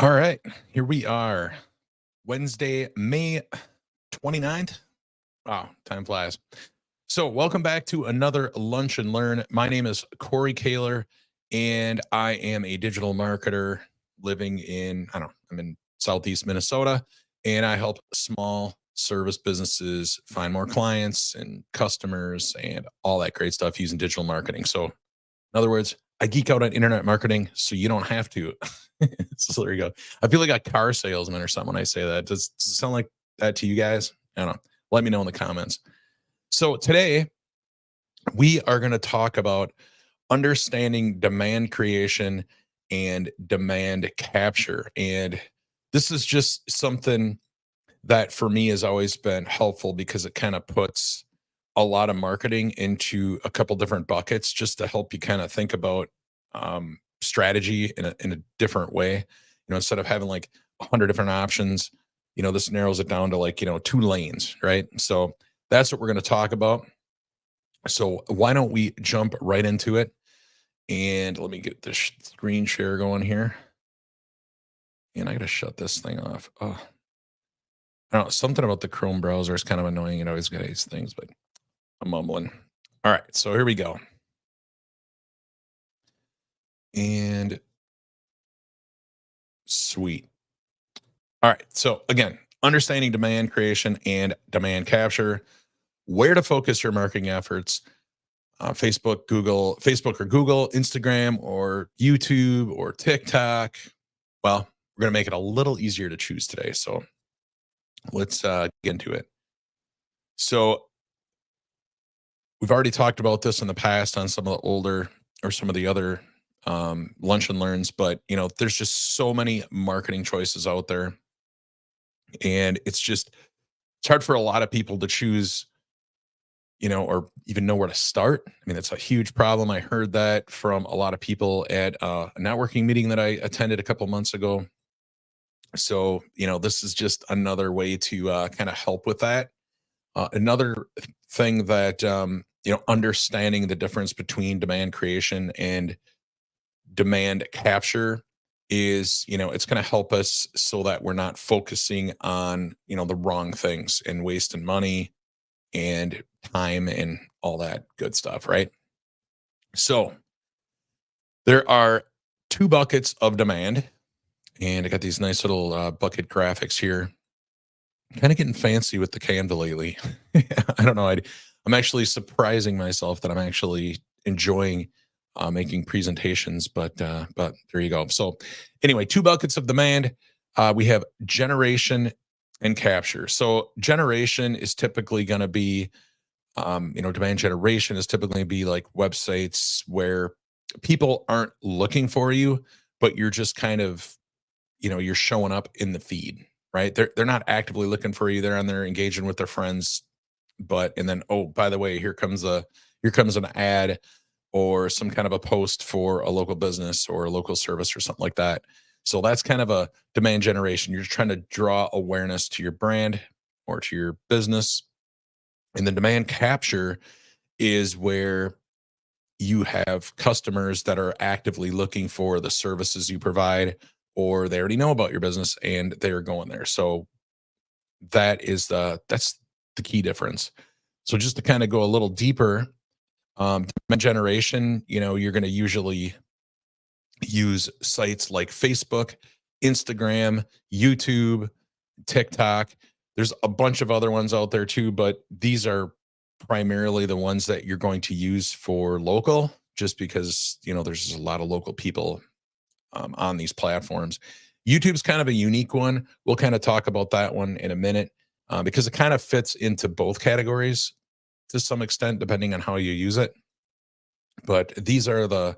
All right, here we are. Wednesday, May 29th. Wow, time flies. So, welcome back to another Lunch and Learn. My name is Corey Kaler, and I am a digital marketer living I'm in Southeast Minnesota, and I help small service businesses find more clients and customers and all that great stuff using digital marketing. So, in other words, I geek out on internet marketing so you don't have to. So there you go. I feel like a car salesman or something when I say that. Does it sound like that to you guys? I don't know. Let me know in the comments. So today we are going to talk about understanding demand creation and demand capture. And this is just something that for me has always been helpful because it kind of puts a lot of marketing into a couple different buckets just to help you kind of think about strategy in a different way. Instead of having like 100 different options, this narrows it down to like, 2 lanes, right? So that's what we're going to talk about. So why don't we jump right into it? And let me get the screen share going here. And I got to shut this thing off. Oh, I don't know. Something about the Chrome browser is kind of annoying. It always got these things, but I'm mumbling. All right. So here we go. And sweet. All right. So again, understanding demand creation and demand capture, where to focus your marketing efforts. Facebook or Google, Instagram or YouTube or TikTok. Well, we're going to make it a little easier to choose today. So let's get into it. So we've already talked about this in the past on some of the older or some of the other lunch and learns, but there's just so many marketing choices out there. And it's hard for a lot of people to choose or even know where to start. I mean, that's a huge problem. I heard that from a lot of people at a networking meeting that I attended a couple months ago. So, this is just another way to kind of help with that. Another thing that, understanding the difference between demand creation and demand capture is, it's going to help us so that we're not focusing on, the wrong things and wasting money and time and all that good stuff, right? So there are 2 buckets of demand, and I got these nice little bucket graphics here. Kind of getting fancy with the Canva lately. I don't know. I'm actually surprising myself that I'm actually enjoying making presentations, but there you go. So anyway, 2 buckets of demand. We have generation and capture. So generation is typically going to be demand generation is typically be like websites where people aren't looking for you, but you're just kind of, you're showing up in the feed, right? They're not actively looking for you. They're on there engaging with their friends, and then, oh, by the way, here comes an ad or some kind of a post for a local business or a local service or something like that. So that's kind of a demand generation. You're trying to draw awareness to your brand or to your business. And the demand capture is where you have customers that are actively looking for the services you provide, or they already know about your business and they're going there. So that's the key difference. So just to kind of go a little deeper, demand generation, you're going to usually use sites like Facebook, Instagram, YouTube, TikTok. There's a bunch of other ones out there too, but these are primarily the ones that you're going to use for local, just because, there's a lot of local people on these platforms. YouTube's kind of a unique one. We'll kind of talk about that one in a minute because it kind of fits into both categories to some extent, depending on how you use it. But these are the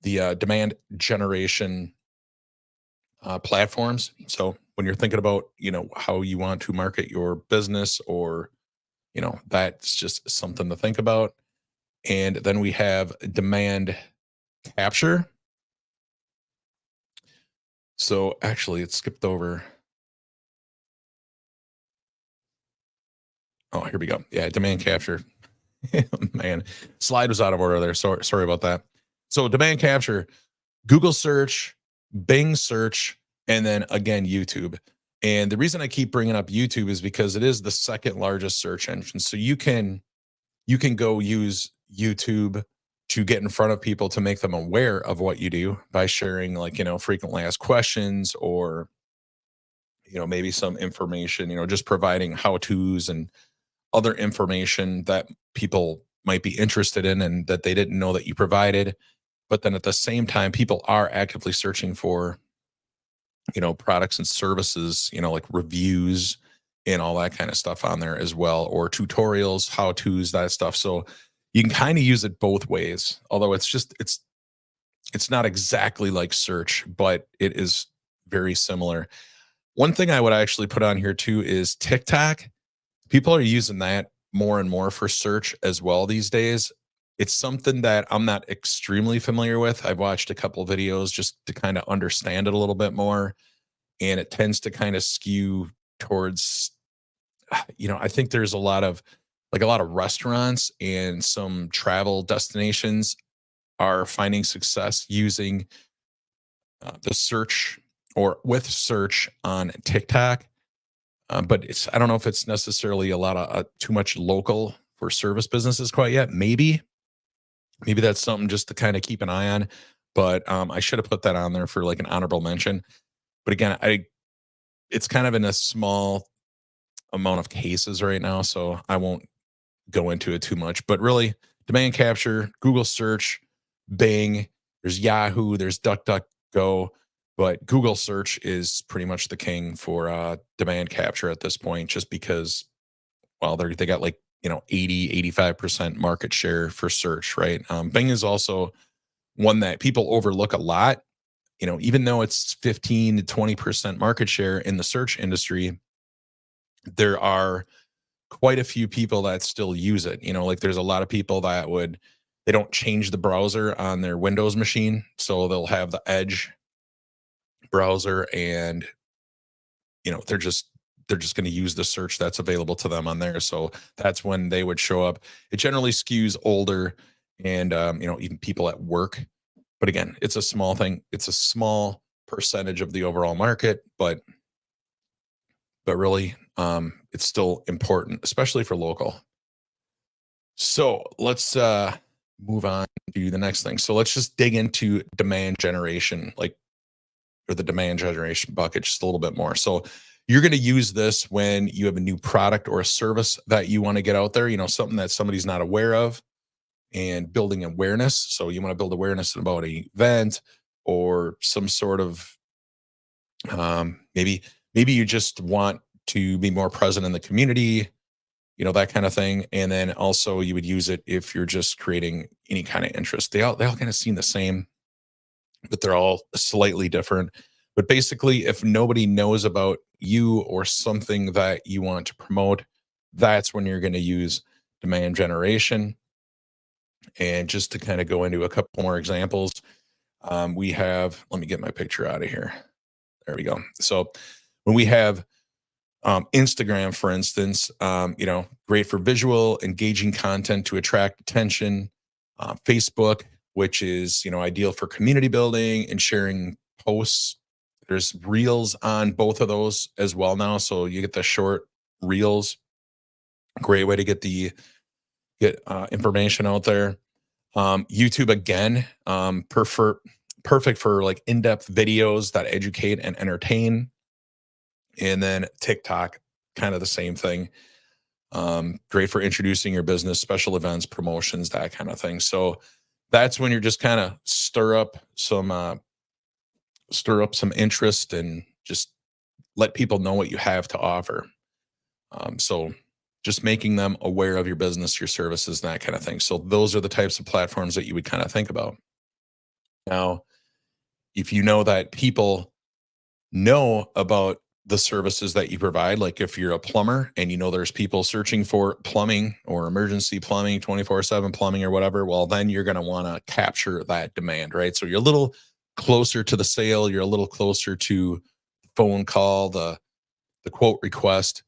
demand generation platforms. So when you're thinking about, how you want to market your business, or, that's just something to think about. And then we have demand capture. So actually it skipped over. Oh, here we go. Yeah, demand capture. Man, slide was out of order there. Sorry about that. So demand capture, Google search, Bing search, and then again YouTube. And the reason I keep bringing up YouTube is because it is the second largest search engine. So you can go use YouTube to get in front of people to make them aware of what you do by sharing, like, frequently asked questions, or maybe some information, just providing how to's and other information that people might be interested in and that they didn't know that you provided. But then at the same time, people are actively searching for products and services, like reviews and all that kind of stuff on there as well, or tutorials, how to's, that stuff. So you can kind of use it both ways, although it's not exactly like search, but it is very similar. One thing I would actually put on here too is TikTok. People are using that more and more for search as well these days. It's something that I'm not extremely familiar with. I've watched a couple of videos just to kind of understand it a little bit more, and it tends to kind of skew towards, I think there's a lot of restaurants and some travel destinations are finding success using the search or with search on TikTok. But I don't know if it's necessarily a lot of too much local for service businesses quite yet. Maybe that's something just to kind of keep an eye on. But I should have put that on there for like an honorable mention. But again, it's kind of in a small amount of cases right now, so I won't go into it too much. But really, demand capture, Google search, Bing, there's Yahoo, there's DuckDuckGo, but Google search is pretty much the king for demand capture at this point, just because, well, they got like 80-85% market share for search, right? Bing is also one that people overlook a lot. Even though it's 15 to 20% market share in the search industry, there are quite a few people that still use it. Like there's a lot of people that they don't change the browser on their Windows machine. So they'll have the Edge browser, and they're just going to use the search that's available to them on there. So that's when they would show up. It generally skews older and even people at work. But again, it's a small thing. It's a small percentage of the overall market, but really, it's still important, especially for local. So let's move on to the next thing. So let's just dig into demand generation, or the demand generation bucket, just a little bit more. So you're going to use this when you have a new product or a service that you want to get out there, something that somebody's not aware of, and building awareness. So you want to build awareness about an event or some sort of, maybe you just want to be more present in the community, that kind of thing. And then also you would use it if you're just creating any kind of interest. They all kind of seem the same, but they're all slightly different. But basically, if nobody knows about you or something that you want to promote, that's when you're going to use demand generation. And just to kind of go into a couple more examples, let me get my picture out of here. There we go. So when we have Instagram, for instance, great for visual, engaging content to attract attention. Facebook, which is, ideal for community building and sharing posts. There's reels on both of those as well now. So you get the short reels, great way to get information out there. YouTube again, perfect for like in-depth videos that educate and entertain. And then TikTok, kind of the same thing. Great for introducing your business, special events, promotions, that kind of thing. So that's when you're just kind of stir up some interest and just let people know what you have to offer. So just making them aware of your business, your services, and that kind of thing. So those are the types of platforms that you would kind of think about. Now, if you know that people know about the services that you provide, like if you're a plumber and there's people searching for plumbing or emergency plumbing, 24/7 plumbing or whatever, well, then you're going to want to capture that demand, right? So you're a little closer to the sale, you're a little closer to the phone call, the quote request,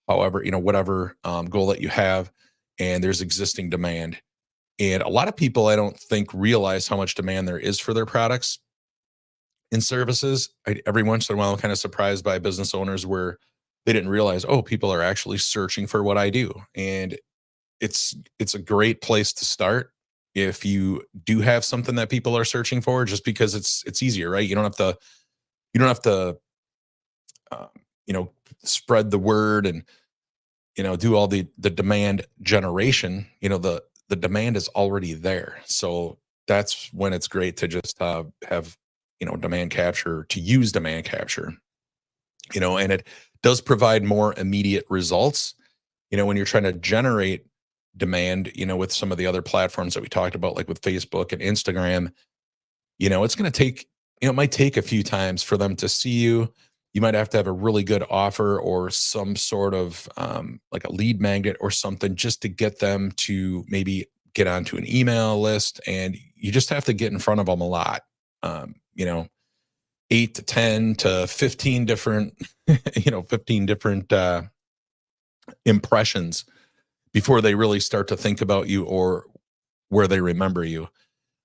however, whatever goal that you have, and there's existing demand. And a lot of people, I don't think, realize how much demand there is for their products. in services. Every once in a while, I'm kind of surprised by business owners where they didn't realize, oh, people are actually searching for what I do. And it's a great place to start if you do have something that people are searching for, just because it's easier, right? You don't have to uh, you know spread the word and do all the demand generation. The demand is already there, so that's when it's great to just have demand capture, to use demand capture. And it does provide more immediate results. When you're trying to generate demand, with some of the other platforms that we talked about, like with Facebook and Instagram, it's going to take, it might take a few times for them to see you. You might have to have a really good offer or some sort of like a lead magnet or something, just to get them to maybe get onto an email list. And you just have to get in front of them a lot. Um, you know, 8 to 10 to 15 different, 15 different impressions before they really start to think about you or where they remember you.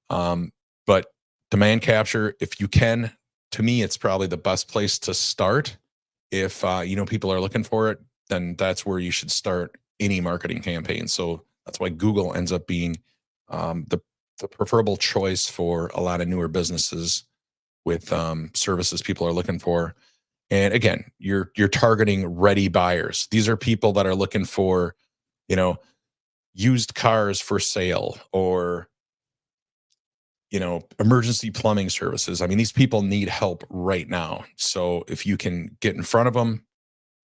But demand capture, if you can, to me, it's probably the best place to start. If people are looking for it, then that's where you should start any marketing campaign. So that's why Google ends up being the preferable choice for a lot of newer businesses with services people are looking for. And again, you're targeting ready buyers. These are people that are looking for, you know, used cars for sale, or emergency plumbing services. I mean, these people need help right now. So if you can get in front of them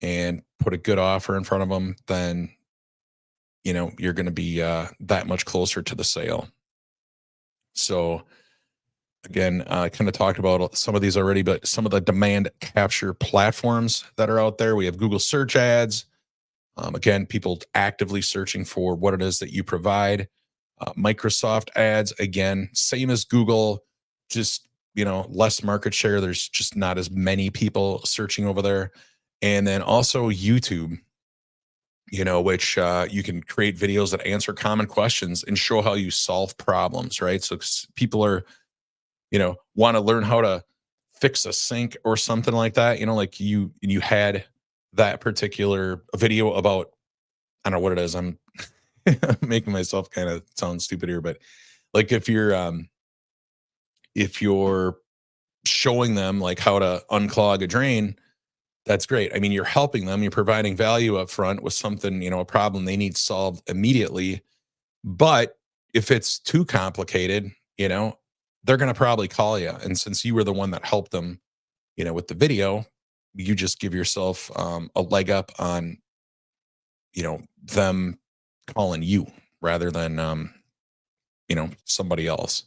and put a good offer in front of them, then you're going to be that much closer to the sale. So again, I kind of talked about some of these already, but some of the demand capture platforms that are out there, we have Google search ads. Again, people actively searching for what it is that you provide. Microsoft ads, again, same as Google, just less market share. There's just not as many people searching over there. And then also YouTube, which you can create videos that answer common questions and show how you solve problems, right? So people are, want to learn how to fix a sink or something like that. Like you had that particular video about, I don't know what it is. I'm making myself kind of sound stupid here, but like if you're showing them like how to unclog a drain, that's great. I mean, you're helping them, you're providing value up front with something, a problem they need solved immediately. But if it's too complicated, they're going to probably call you. And since you were the one that helped them, with the video, you just give yourself a leg up on, them calling you rather than, somebody else.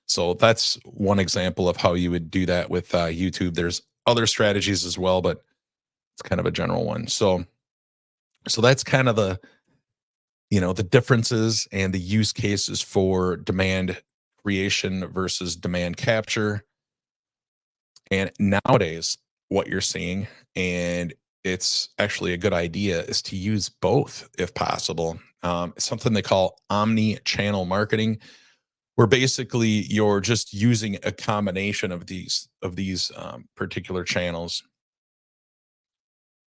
So that's one example of how you would do that with YouTube. There's other strategies as well, but it's kind of a general one. So that's kind of the differences and the use cases for demand creation versus demand capture. And nowadays, what you're seeing, and it's actually a good idea, is to use both if possible. Something they call omni-channel marketing, where basically you're just using a combination of these particular channels.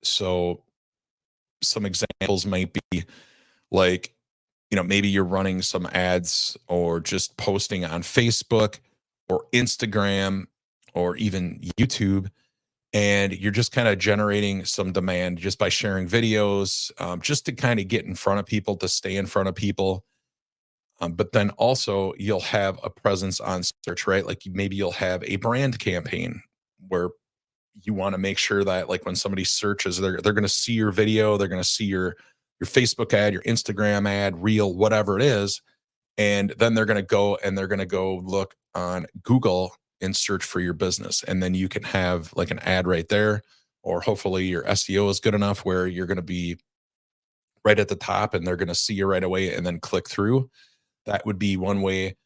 So some examples might be like, maybe you're running some ads or just posting on Facebook or Instagram or even YouTube, and you're just kind of generating some demand just by sharing videos, just to kind of get in front of people, to stay in front of people. But then also you'll have a presence on search, right? Like maybe you'll have a brand campaign where you want to make sure that like when somebody searches, they're going to see your video, they're going to see your Facebook ad, your Instagram ad, reel, whatever it is, and then they're going to go look on Google and search for your business, and then you can have like an ad right there, or hopefully your SEO is good enough where you're going to be right at the top and they're going to see you right away and then click through. That would be one way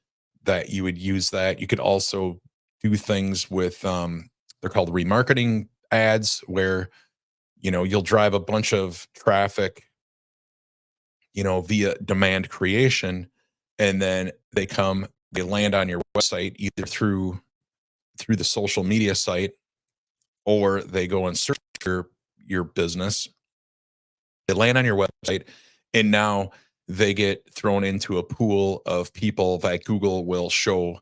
that you would use that. You could also do things with they're called remarketing ads, where you'll drive a bunch of traffic via demand creation, and then they land on your website either through through the social media site, or they go and search your business, they land on your website, and now they get thrown into a pool of people that Google will show,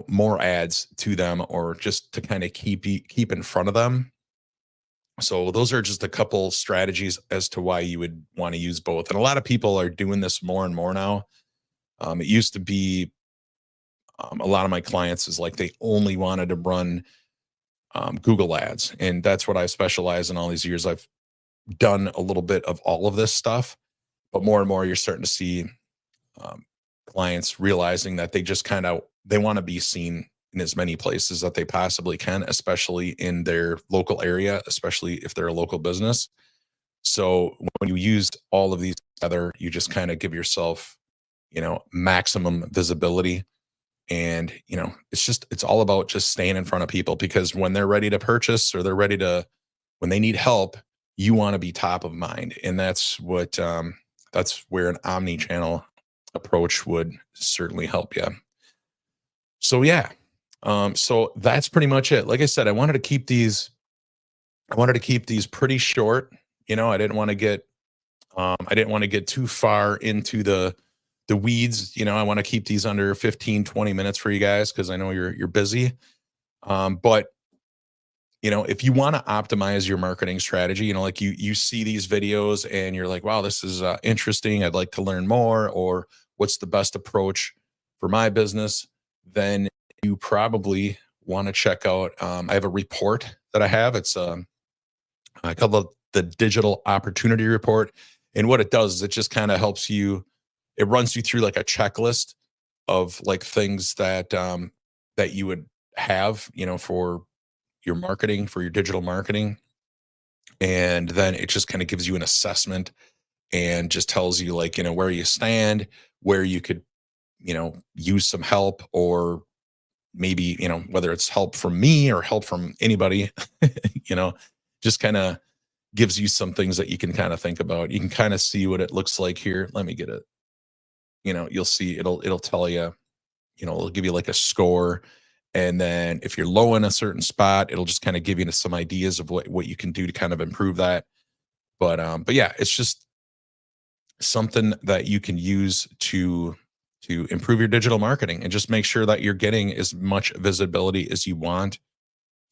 more ads to them, or just to kind of keep in front of them. So those are just a couple strategies as to why you would want to use both. And a lot of people are doing this more and more now. It used to be, a lot of my clients is like they only wanted to run Google ads, and that's what I specialize in. All these years, I've done a little bit of all of this stuff, but more and more, you're starting to see um, clients realizing that they want to be seen in as many places that they possibly can, especially in their local area, especially if they're a local business. So when you use all of these together, you just kind of give yourself, maximum visibility. And, it's all about just staying in front of people, because when they're ready to purchase, or when they need help, you want to be top of mind. And that's where an omni-channel approach would certainly help you. So yeah. So that's pretty much it. Like I said, I wanted to keep these pretty short. I didn't want to get too far into the weeds. I want to keep these under 15, 20 minutes for you guys, because I know you're busy. But if you want to optimize your marketing strategy, like you see these videos and you're like, wow, this is interesting, I'd like to learn more, or what's the best approach for my business, then you probably want to check out, I have a report that I have. It's I call it the digital opportunity report. And what it does is it just kind of helps you, it runs you through like a checklist of like things that you would have, for your marketing, for your digital marketing. And then it just kind of gives you an assessment, and just tells you, like, where you stand, where you could, use some help, or maybe, whether it's help from me or help from anybody, you know, just kind of gives you some things that you can kind of think about. You can kind of see what it looks like here. Let me get it. You'll see it'll tell you, it'll give you like a score. And then if you're low in a certain spot, it'll just kind of give you some ideas of what you can do to kind of improve that. But yeah, it's just something that you can use to improve your digital marketing, and just make sure that you're getting as much visibility as you want,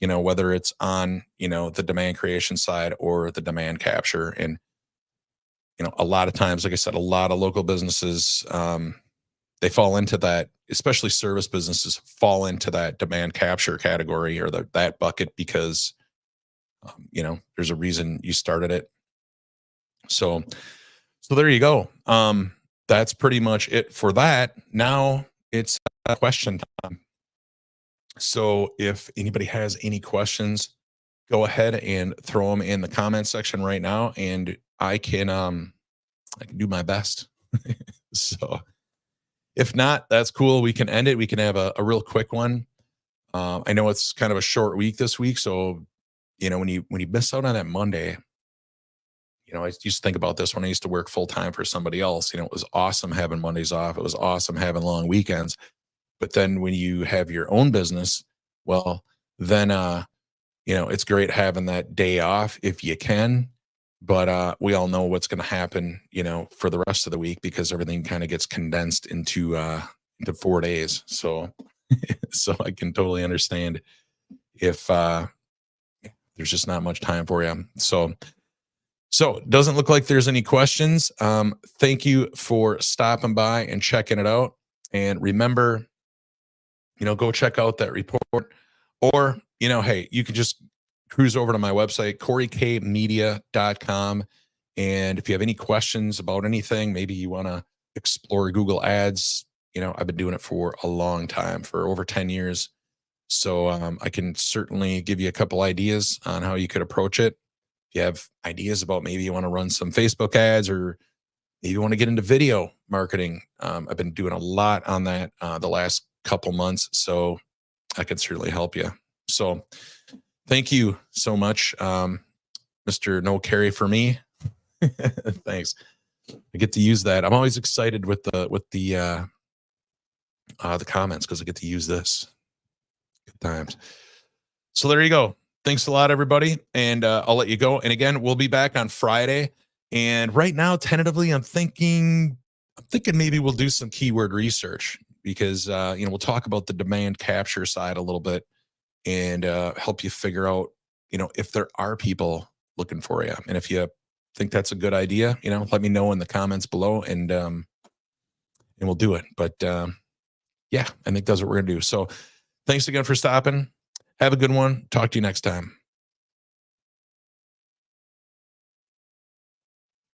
whether it's on, the demand creation side or the demand capture. And, a lot of times, like I said, a lot of local businesses, they fall into that, especially service businesses fall into that demand capture category, or that bucket, because, there's a reason you started it. So there you go. That's pretty much it for that. Now it's question time. So if anybody has any questions, go ahead and throw them in the comment section right now, and I can do my best. So if not, that's cool. We can end it. We can have a real quick one. I know it's kind of a short week this week, so when you miss out on that Monday, I used to think about this when I used to work full time for somebody else. It was awesome having Mondays off. It was awesome having long weekends. But then when you have your own business, well, then it's great having that day off if you can. But we all know what's going to happen, for the rest of the week, because everything kind of gets condensed into 4 days. So so I can totally understand if there's just not much time for you. So it doesn't look like there's any questions. Thank you for stopping by and checking it out. And remember, go check out that report, or, hey, you could just cruise over to my website, CoreyKMedia.com. And if you have any questions about anything, maybe you want to explore Google Ads, I've been doing it for a long time, for over 10 years. So I can certainly give you a couple ideas on how you could approach it. If you have ideas about, maybe you want to run some Facebook ads, or maybe you want to get into video marketing, I've been doing a lot on that the last couple months, so I can certainly help you. So thank you so much, Mr. No Carry for me. Thanks. I get to use that. I'm always excited with the comments, because I get to use this. Good times. So there you go. Thanks a lot, everybody. And I'll let you go. And again, we'll be back on Friday. And right now, tentatively, I'm thinking maybe we'll do some keyword research because we'll talk about the demand capture side a little bit and help you figure out, if there are people looking for you. And if you think that's a good idea, let me know in the comments below and we'll do it. But yeah, I think that's what we're gonna do. So thanks again for stopping. Have a good one. Talk to you next time.